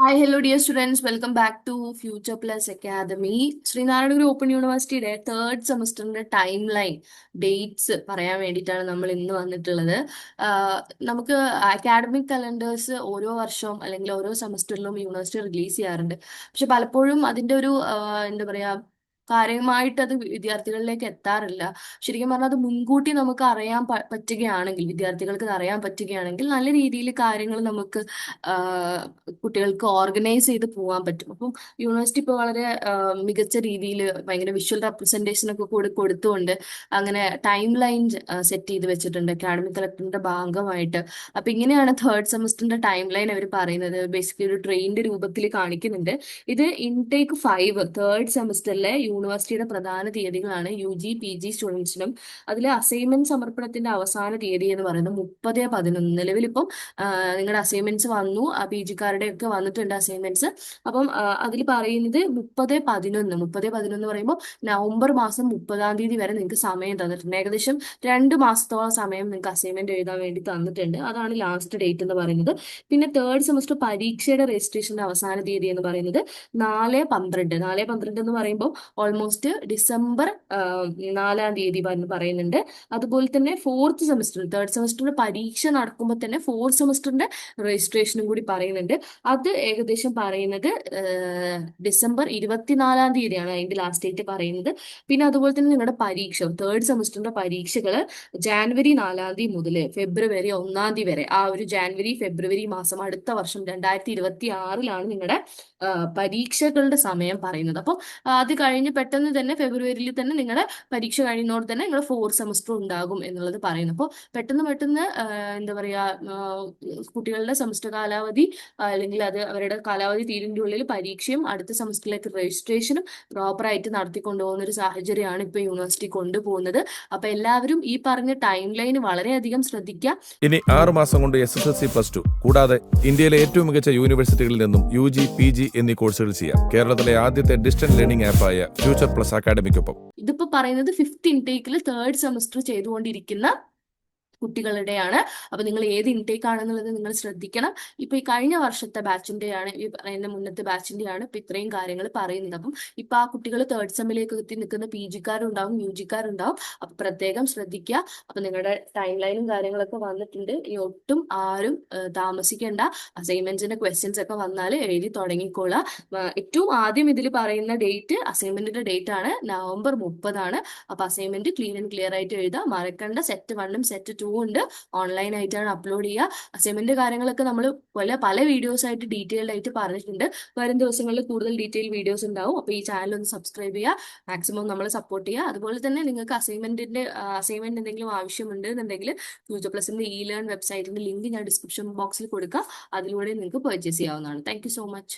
Hi hello dear students, welcome back to future plus academy. Sree Narayana Guru open യൂണിവേഴ്സിറ്റിയുടെ third സെമസ്റ്ററിന്റെ time line dates പറയാൻ വേണ്ടിയിട്ടാണ് നമ്മൾ ഇന്ന് വന്നിട്ടുള്ളത്. നമുക്ക് അക്കാഡമിക് കലണ്ടേഴ്സ് ഓരോ വർഷവും അല്ലെങ്കിൽ ഓരോ സെമസ്റ്ററിലും യൂണിവേഴ്സിറ്റി റിലീസ് ചെയ്യാറുണ്ട്. പക്ഷെ പലപ്പോഴും അതിന്റെ ഒരു എന്താ പറയാ കാര്യമായിട്ട് അത് വിദ്യാർത്ഥികളിലേക്ക് എത്താറില്ല. ശരിക്കും പറഞ്ഞാൽ അത് മുൻകൂട്ടി നമുക്ക് അറിയാൻ പറ്റുകയാണെങ്കിൽ, വിദ്യാർത്ഥികൾക്ക് അത് അറിയാൻ പറ്റുകയാണെങ്കിൽ നല്ല രീതിയിൽ കാര്യങ്ങൾ നമുക്ക് കുട്ടികൾക്ക് ഓർഗനൈസ് ചെയ്ത് പോകാൻ പറ്റും. അപ്പം യൂണിവേഴ്സിറ്റി ഇപ്പോൾ വളരെ മികച്ച രീതിയിൽ ഭയങ്കര വിഷ്വൽ റെപ്രസെന്റേഷൻ ഒക്കെ കൂടി കൊടുത്തുകൊണ്ട് അങ്ങനെ ടൈം ലൈൻ സെറ്റ് ചെയ്ത് വെച്ചിട്ടുണ്ട് അക്കാഡമിക് കലക്ടറിന്റെ ഭാഗമായിട്ട്. അപ്പൊ ഇങ്ങനെയാണ് തേർഡ് സെമസ്റ്ററിന്റെ ടൈം ലൈൻ അവർ പറയുന്നത്. ബേസിക്കലി ഒരു ട്രെയിനിന്റെ രൂപത്തിൽ കാണിക്കുന്നുണ്ട്. ഇത് ഇൻടേക്ക് 5 തേർഡ് സെമസ്റ്ററിലെ യൂണിവേഴ്സിറ്റിയുടെ പ്രധാന തീയതികളാണ്. UG PG സ്റ്റുഡൻസിനും അതിലെ അസൈൻമെന്റ് സമർപ്പണത്തിന്റെ അവസാന തീയതി എന്ന് പറയുന്നത് 30/11. നിലവിലിപ്പം നിങ്ങളുടെ അസൈൻമെന്റ്സ് വന്നു, PG-കാരുടെ ഒക്കെ വന്നിട്ടുണ്ട് അസൈൻമെന്റ്സ്. അപ്പം അതിൽ പറയുന്നത് 30/11. 30/11 പറയുമ്പോൾ നവംബർ മാസം 30-ാം തീയതി വരെ നിങ്ങൾക്ക് സമയം തന്നിട്ടുണ്ട്. ഏകദേശം 2 മാസത്തോളം സമയം നിങ്ങൾക്ക് അസൈൻമെന്റ് എഴുതാൻ വേണ്ടി തന്നിട്ടുണ്ട്. അതാണ് ലാസ്റ്റ് ഡേറ്റ് എന്ന് പറയുന്നത്. പിന്നെ തേർഡ് സെമസ്റ്റർ പരീക്ഷയുടെ രജിസ്ട്രേഷന്റെ അവസാന തീയതി എന്ന് പറയുന്നത് 4/12. 4/12 എന്ന് പറയുമ്പോൾ ഓൾമോസ്റ്റ് ഡിസംബർ 4-ാം തീയതി പറയുന്നുണ്ട്. അതുപോലെ തന്നെ ഫോർത്ത് സെമസ്റ്റർ തേർഡ് സെമസ്റ്ററിന്റെ പരീക്ഷ നടക്കുമ്പോൾ തന്നെ ഫോർത്ത് സെമസ്റ്ററിന്റെ രജിസ്ട്രേഷനും കൂടി പറയുന്നുണ്ട്. അത് ഏകദേശം പറയുന്നത് ഡിസംബർ 24-ാം തീയതിയാണ് അതിന്റെ ലാസ്റ്റ് ഡേറ്റ് പറയുന്നത്. പിന്നെ അതുപോലെ തന്നെ നിങ്ങളുടെ പരീക്ഷ തേർഡ് സെമസ്റ്ററിന്റെ പരീക്ഷകൾ ജാനുവരി 4-ാം തീയതി മുതൽ ഫെബ്രുവരി 1-ാം തീയതി വരെ, ആ ഒരു ജാനുവരി ഫെബ്രുവരി മാസം അടുത്ത വർഷം 2026-ലാണ് നിങ്ങളുടെ പരീക്ഷകളുടെ സമയം പറയുന്നത്. അപ്പം അത് കഴിഞ്ഞ് പെട്ടെന്ന് തന്നെ ഫെബ്രുവരിയിൽ തന്നെ നിങ്ങളുടെ പരീക്ഷ കഴിയുന്നതോടെ തന്നെ നിങ്ങളുടെ ഫോർത്ത് സെമസ്റ്റർ ഉണ്ടാകും എന്നുള്ളത് പറയുന്നു. അപ്പോൾ പെട്ടെന്ന് പെട്ടെന്ന് എന്താ പറയാ കുട്ടികളുടെ സെമസ്റ്റർ കാലാവധി അല്ലെങ്കിൽ അത് അവരുടെ കാലാവധി തീരിന്റെ ഉള്ളിൽ പരീക്ഷയും അടുത്ത സെമസ്റ്ററിലേക്ക് രജിസ്ട്രേഷനും പ്രോപ്പറായിട്ട് നടത്തിക്കൊണ്ടുപോകുന്ന ഒരു സാഹചര്യമാണ് ഇപ്പൊ യൂണിവേഴ്സിറ്റി കൊണ്ടുപോകുന്നത്. അപ്പൊ എല്ലാവരും ഈ പറഞ്ഞ ടൈം ലൈൻ വളരെയധികം ശ്രദ്ധിക്കുക. ഇനി 6 മാസം കൊണ്ട് SSLC+2 കൂടാതെ ഇന്ത്യയിലെ ഏറ്റവും മികച്ച യൂണിവേഴ്സിറ്റികളിൽ നിന്നും UG PG എന്നീ കോഴ്സുകൾ ചെയ്യാം. കേരളത്തിലെ ആദ്യത്തെ ഡിസ്റ്റൻസ് ലേണിംഗ് ആപ്പായ ഫ്യൂച്ചർ പ്ലസ് അക്കാഡമിക്കൊപ്പം. ഇതിപ്പോ പറയുന്നത് 5th ഇൻടേക്കിൽ തേർഡ് സെമസ്റ്റർ ചെയ്തുകൊണ്ടിരിക്കുന്ന കുട്ടികളുടെയാണ്. അപ്പൊ നിങ്ങൾ ഏത് ഇൻടേക്ക് ആണെന്നുള്ളത് നിങ്ങൾ ശ്രദ്ധിക്കണം. ഇപ്പൊ ഈ കഴിഞ്ഞ വർഷത്തെ ബാച്ചിന്റെയാണ്, ഈ പറയുന്ന മുന്നത്തെ ബാച്ചിന്റെയാണ് ഇപ്പൊ ഇത്രയും കാര്യങ്ങൾ പറയുന്നത്. അപ്പം ഇപ്പൊ ആ കുട്ടികൾ തേർഡ് സെമ്മിലേക്ക് എത്തി നിൽക്കുന്ന PG-കാരുണ്ടാവും, UG-കാരുണ്ടാവും. അപ്പൊ പ്രത്യേകം ശ്രദ്ധിക്കുക. അപ്പൊ നിങ്ങളുടെ ടൈം ലൈനും കാര്യങ്ങളൊക്കെ വന്നിട്ടുണ്ട്. ഇനി ഒട്ടും ആരും താമസിക്കേണ്ട. അസൈൻമെന്റ്സിന്റെ ക്വസ്റ്റ്യൻസ് ഒക്കെ വന്നാൽ എഴുതി തുടങ്ങിക്കോളുക. ഏറ്റവും ആദ്യം ഇതിൽ പറയുന്ന ഡേറ്റ്, അസൈൻമെന്റിന്റെ ഡേറ്റ് ആണ് നവംബർ 30-ആണ്. അപ്പൊ അസൈൻമെന്റ് ക്ലീൻ ആൻഡ് ക്ലിയർ ആയിട്ട് എഴുതാം. മറക്കണ്ട. സെറ്റ് 1-ഉം സെറ്റ് 2 ഉണ്ട്, ഓൺലൈൻ ആയിട്ടാണ് അപ്ലോഡ് ചെയ്യുക. അസൈൻമെന്റ് കാര്യങ്ങളൊക്കെ നമ്മൾ പല വീഡിയോസ് ആയിട്ട് ഡീറ്റെയിൽഡ് ആയിട്ട് പറഞ്ഞിട്ടുണ്ട്. വരും ദിവസങ്ങളിൽ കൂടുതൽ ഡീറ്റെയിൽ വീഡിയോസ് ഉണ്ടാവും. അപ്പോൾ ഈ ചാനൽ ഒന്ന് സബ്സ്ക്രൈബ് ചെയ്യുക, മാക്സിമം നമ്മളെ സപ്പോർട്ട് ചെയ്യുക. അതുപോലെ തന്നെ നിങ്ങൾക്ക് അസൈൻമെന്റ് എന്തെങ്കിലും ആവശ്യമുണ്ട് എന്നുണ്ടെങ്കിൽ ഫ്യൂച്ചർ പ്ലസിന്റെ ലേൺ വെബ്സൈറ്റിന്റെ ലിങ്ക് ഞാൻ ഡിസ്ക്രിപ്ഷൻ ബോക്സിൽ കൊടുക്കാം. അതിലൂടെ നിങ്ങൾക്ക് പർച്ചേസ് ചെയ്യാവുന്നതാണ്. Thank you so much.